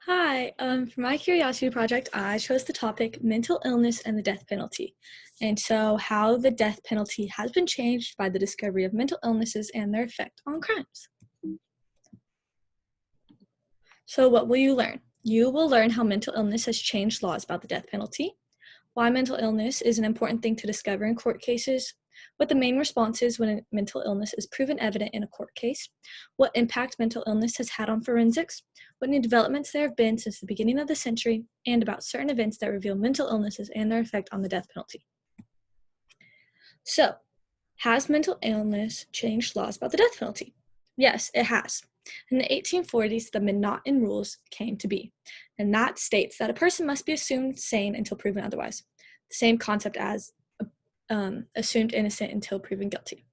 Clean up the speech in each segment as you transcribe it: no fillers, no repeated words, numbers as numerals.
Hi, for my curiosity project, I chose the topic mental illness and the death penalty. And so, how the death penalty has been changed by the discovery of mental illnesses and their effect on crimes. So, what will you learn? You will learn how mental illness has changed laws about the death penalty, why mental illness is an important thing to discover in court cases, what the main response is when a mental illness is proven evident in a court case, what impact mental illness has had on forensics, what new developments there have been since the beginning of the century, and about certain events that reveal mental illnesses and their effect on the death penalty. So, has mental illness changed laws about the death penalty? Yes, it has. In the 1840s, the Manhattan Rules came to be, and that states that a person must be assumed sane until proven otherwise. The same concept as assumed innocent until proven guilty.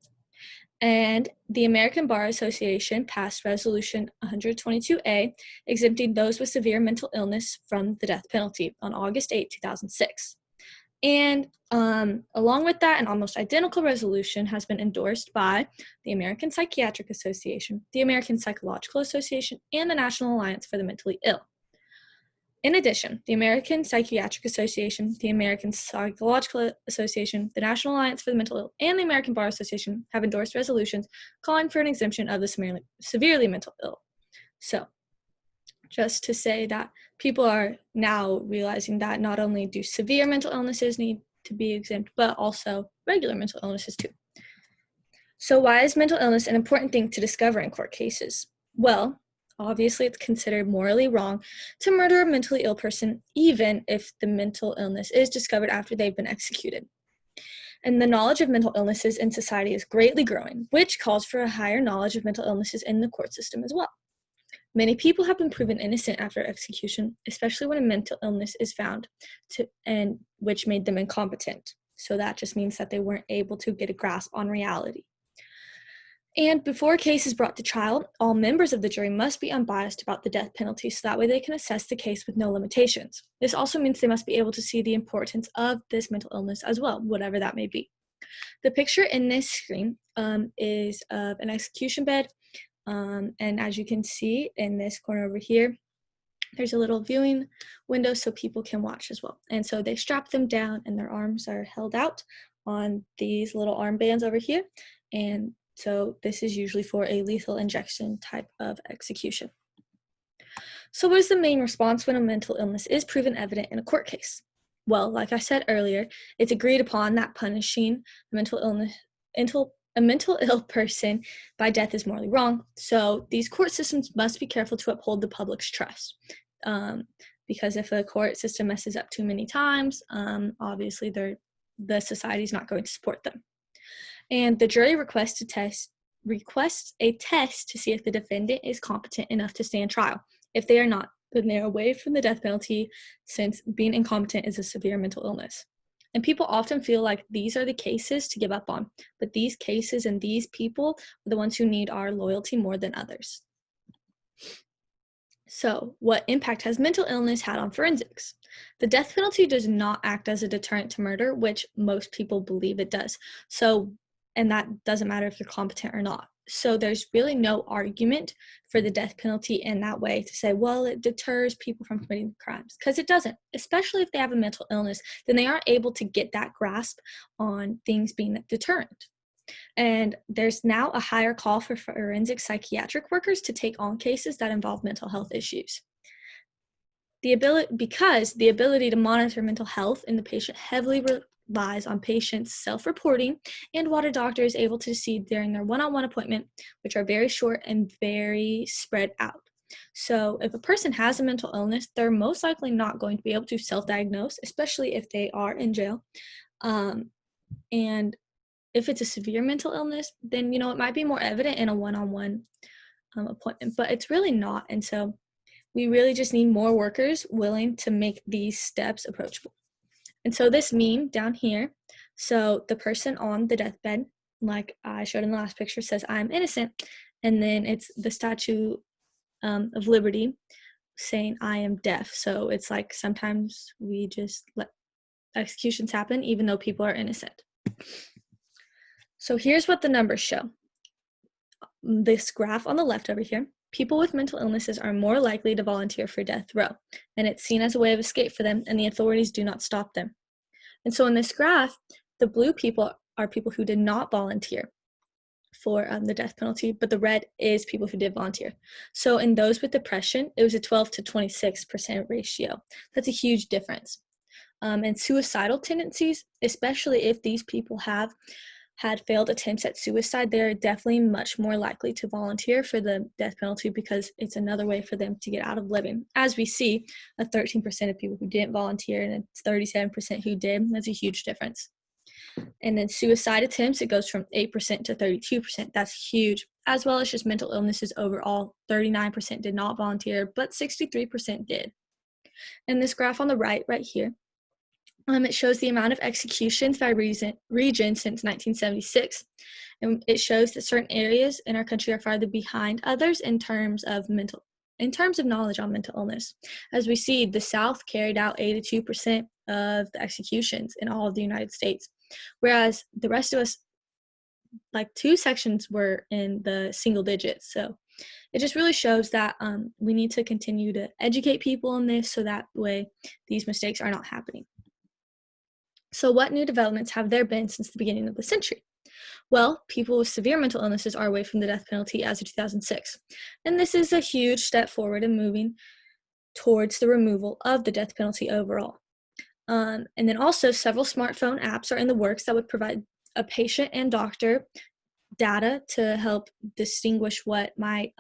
And the American Bar Association passed Resolution 122A, exempting those with severe mental illness from the death penalty on August 8, 2006. And along with that, an almost identical resolution has been endorsed by the American Psychiatric Association, the American Psychological Association, and the National Alliance for the Mentally Ill. In addition, the American Psychiatric Association, the American Psychological Association, the National Alliance for the Mentally Ill, and the American Bar Association have endorsed resolutions calling for an exemption of the severely mental ill. So, just to say that people are now realizing that not only do severe mental illnesses need to be exempt, but also regular mental illnesses too. So why is mental illness an important thing to discover in court cases? Well, obviously it's considered morally wrong to murder a mentally ill person, even if the mental illness is discovered after they've been executed. And the knowledge of mental illnesses in society is greatly growing, which calls for a higher knowledge of mental illnesses in the court system as well. Many people have been proven innocent after execution, especially when a mental illness is found, and which made them incompetent. So that just means that they weren't able to get a grasp on reality. And before a case is brought to trial, all members of the jury must be unbiased about the death penalty so that way they can assess the case with no limitations. This also means they must be able to see the importance of this mental illness as well, whatever that may be. The picture in this screen is of an execution bed. And as you can see in this corner over here, there's a little viewing window so people can watch as well. And so they strap them down and their arms are held out on these little armbands over here. And so this is usually for a lethal injection type of execution. So what is the main response when a mental illness is proven evident in a court case? Well, like I said earlier, it's agreed upon that punishing a mental ill person by death is morally wrong. So these court systems must be careful to uphold the public's trust. Because if a court system messes up too many times, obviously the society is not going to support them. And the jury requests a test to see if the defendant is competent enough to stand trial. If they are not, then they are waived from the death penalty, since being incompetent is a severe mental illness. And people often feel like these are the cases to give up on, but these cases and these people are the ones who need our loyalty more than others. So, what impact has mental illness had on forensics? The death penalty does not act as a deterrent to murder, which most people believe it does. And that doesn't matter if you're competent or not. So there's really no argument for the death penalty in that way to say, well, it deters people from committing crimes, because it doesn't. Especially if they have a mental illness, then they aren't able to get that grasp on things being deterrent. And there's now a higher call for forensic psychiatric workers to take on cases that involve mental health issues. Because the ability to monitor mental health in the patient heavily relies on patients self-reporting and what a doctor is able to see during their one-on-one appointment, which are very short and very spread out. So if a person has a mental illness, they're most likely not going to be able to self-diagnose, especially if they are in jail. And if it's a severe mental illness, then, it might be more evident in a one-on-one appointment, but it's really not. And so we really just need more workers willing to make these steps approachable. And so this meme down here, so the person on the deathbed, like I showed in the last picture, says, "I'm innocent." And then it's the Statue of Liberty saying, "I am deaf." So it's like sometimes we just let executions happen even though people are innocent. So here's what the numbers show. This graph on the left over here, People with mental illnesses are more likely to volunteer for death row, and it's seen as a way of escape for them, and the authorities do not stop them. And so in this graph, the blue people are people who did not volunteer for the death penalty, but the red is people who did volunteer. So in those with depression, it was a 12 to 26% ratio. That's a huge difference. And suicidal tendencies, especially if these people have had failed attempts at suicide, they're definitely much more likely to volunteer for the death penalty because it's another way for them to get out of living. As we see, 13% of people who didn't volunteer and it's 37% who did. That's a huge difference. And then suicide attempts, it goes from 8% to 32%. That's huge. As well as just mental illnesses overall, 39% did not volunteer, but 63% did. And this graph on the right here, it shows the amount of executions by region since 1976. And it shows that certain areas in our country are farther behind others in terms of knowledge on mental illness. As we see, the South carried out 82% of the executions in all of the United States, whereas the rest of us, like 2 sections, were in the single digits. So it just really shows that we need to continue to educate people on this so that way these mistakes are not happening. So what new developments have there been since the beginning of the century? Well, people with severe mental illnesses are away from the death penalty as of 2006. And this is a huge step forward in moving towards the removal of the death penalty overall. And then also several smartphone apps are in the works that would provide a patient and doctor data to help distinguish what might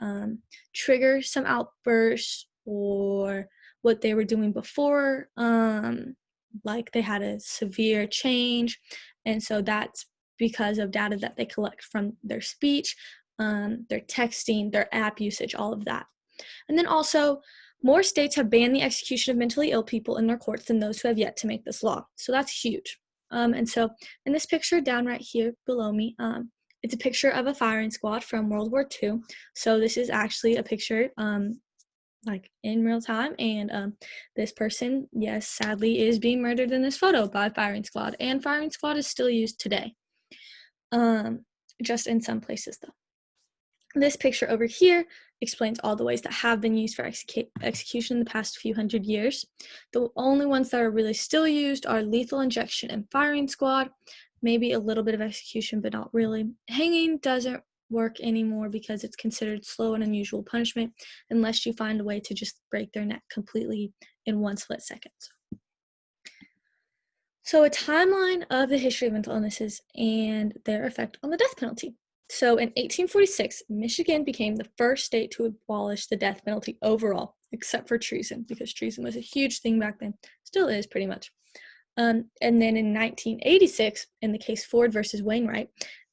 trigger some outbursts or what they were doing before, like they had a severe change. And so that's because of data that they collect from their speech, their texting, their app usage, all of that. And then also, more states have banned the execution of mentally ill people in their courts than those who have yet to make this law. So that's huge. And so in this picture down right here below me, it's a picture of a firing squad from World War II. So this is actually a picture like in real time, and this person, yes, sadly is being murdered in this photo by firing squad, and firing squad is still used today, just in some places though. This picture over here explains all the ways that have been used for execution in the past few hundred years. The only ones that are really still used are lethal injection and firing squad, maybe a little bit of execution, but not really. Hanging doesn't work anymore because it's considered slow and unusual punishment unless you find a way to just break their neck completely in 1 split second. So a timeline of the history of mental illnesses and their effect on the death penalty. So in 1846, Michigan became the first state to abolish the death penalty overall, except for treason, because treason was a huge thing back then. Still is, pretty much. And then in 1986, in the case Ford versus Wainwright,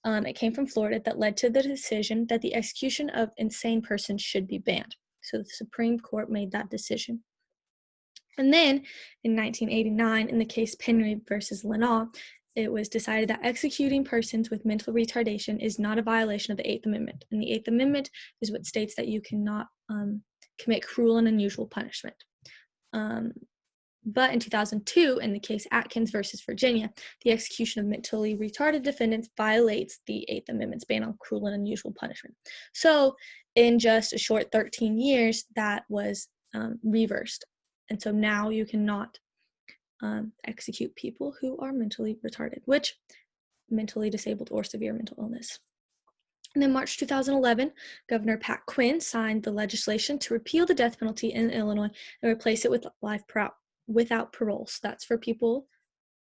it came from Florida that led to the decision that the execution of insane persons should be banned. So the Supreme Court made that decision. And then in 1989, in the case Penry versus Lenaw, it was decided that executing persons with mental retardation is not a violation of the 8th Amendment. And the 8th Amendment is what states that you cannot commit cruel and unusual punishment. But in 2002, in the case Atkins versus Virginia, the execution of mentally retarded defendants violates the 8th Amendment's ban on cruel and unusual punishment. So in just a short 13 years, that was reversed. And so now you cannot execute people who are mentally retarded, which mentally disabled or severe mental illness. And in March 2011, Governor Pat Quinn signed the legislation to repeal the death penalty in Illinois and replace it with life without parole. So that's for people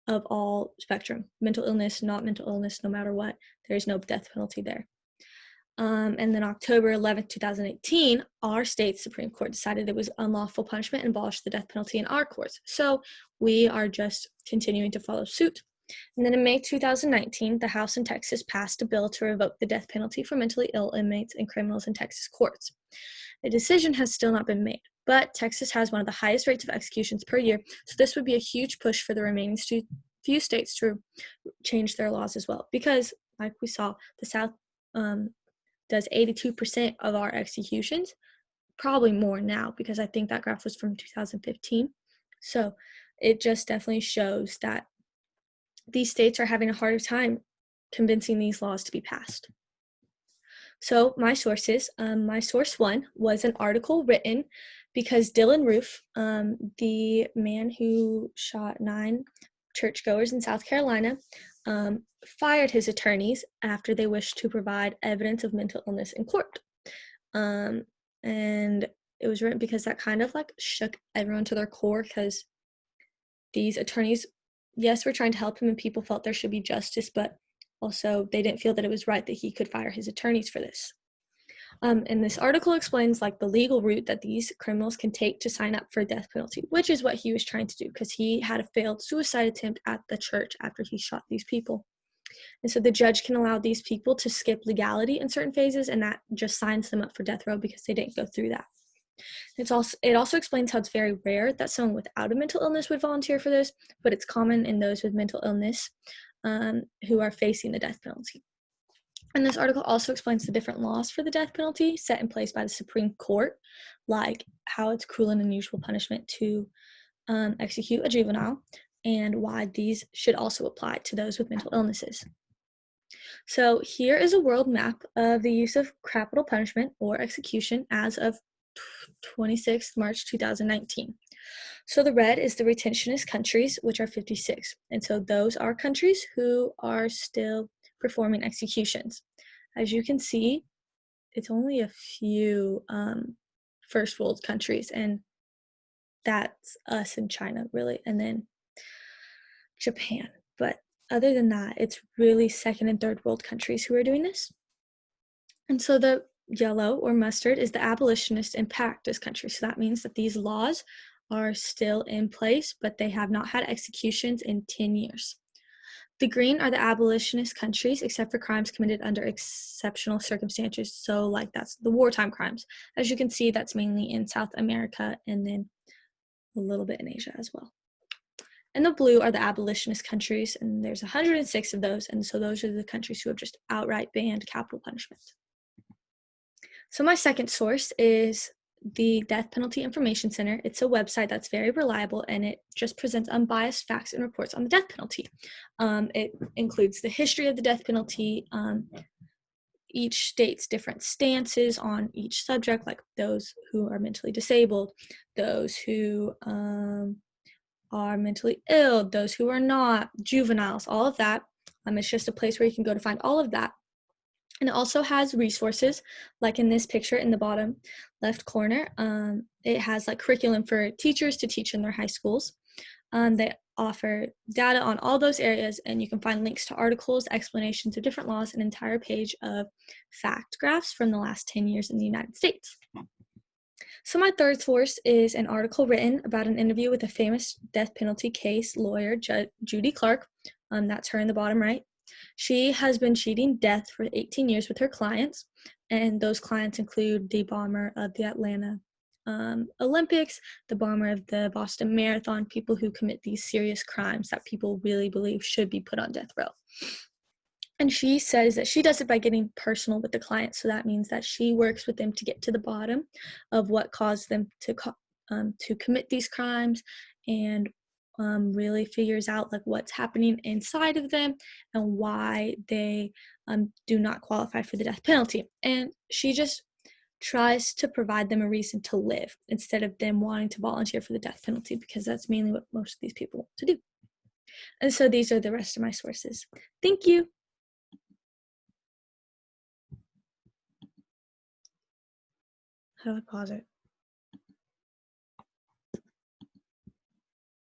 of all spectrum, mental illness, not mental illness, no matter what. There's no death penalty there. And then October 11th, 2018, our state's Supreme Court decided it was unlawful punishment and abolished the death penalty in our courts. So we are just continuing to follow suit. And then in May 2019, the House in Texas passed a bill to revoke the death penalty for mentally ill inmates and criminals in Texas courts. A decision has still not been made, but Texas has one of the highest rates of executions per year, so this would be a huge push for the remaining few states to change their laws as well, because like we saw, the South does 82% of our executions, probably more now because I think that graph was from 2015. So it just definitely shows that these states are having a harder time convincing these laws to be passed. So my sources, my source one was an article written because Dylan Roof, the man who shot 9 churchgoers in South Carolina, fired his attorneys after they wished to provide evidence of mental illness in court. And it was written because that kind of like shook everyone to their core, because these attorneys, yes, were trying to help him and people felt there should be justice, but also they didn't feel that it was right that he could fire his attorneys for this. And this article explains like the legal route that these criminals can take to sign up for a death penalty, which is what he was trying to do, because he had a failed suicide attempt at the church after he shot these people. And so the judge can allow these people to skip legality in certain phases, and that just signs them up for death row because they didn't go through that. It also explains how it's very rare that someone without a mental illness would volunteer for this, but it's common in those with mental illness who are facing the death penalty. And this article also explains the different laws for the death penalty set in place by the Supreme Court, like how it's cruel and unusual punishment to execute a juvenile, and why these should also apply to those with mental illnesses. So here is a world map of the use of capital punishment or execution as of 26th March 2019. So the red is the retentionist countries, which are 56. And so those are countries who are still performing executions. As you can see, it's only a few first world countries, and that's us and China, really, and then Japan. But other than that, it's really second and third world countries who are doing this. And so the yellow or mustard is the abolitionist and practice countries. So that means that these laws are still in place, but they have not had executions in 10 years. The green are the abolitionist countries, except for crimes committed under exceptional circumstances. So like that's the wartime crimes. As you can see, that's mainly in South America and then a little bit in Asia as well. And the blue are the abolitionist countries, and there's 106 of those, and so those are the countries who have just outright banned capital punishment. So my second source is the Death Penalty Information Center. It's a website that's very reliable, and it just presents unbiased facts and reports on the death penalty. It includes the history of the death penalty, each state's different stances on each subject, like those who are mentally disabled, those who are mentally ill, those who are not, juveniles, all of that. It's just a place where you can go to find all of that. And it also has resources, like in this picture in the bottom left corner. It has like curriculum for teachers to teach in their high schools. They offer data on all those areas, and you can find links to articles, explanations of different laws, an entire page of fact graphs from the last 10 years in the United States. So my third source is an article written about an interview with a famous death penalty case lawyer, Judy Clark. That's her in the bottom right. She has been cheating death for 18 years with her clients, and those clients include the bomber of the Atlanta Olympics, the bomber of the Boston Marathon, people who commit these serious crimes that people really believe should be put on death row. And she says that she does it by getting personal with the client. So that means that she works with them to get to the bottom of what caused them to commit these crimes, and really figures out like what's happening inside of them and why they do not qualify for the death penalty. And she just tries to provide them a reason to live instead of them wanting to volunteer for the death penalty, because that's mainly what most of these people want to do. And so these are the rest of my sources. Thank you. How do I pause it?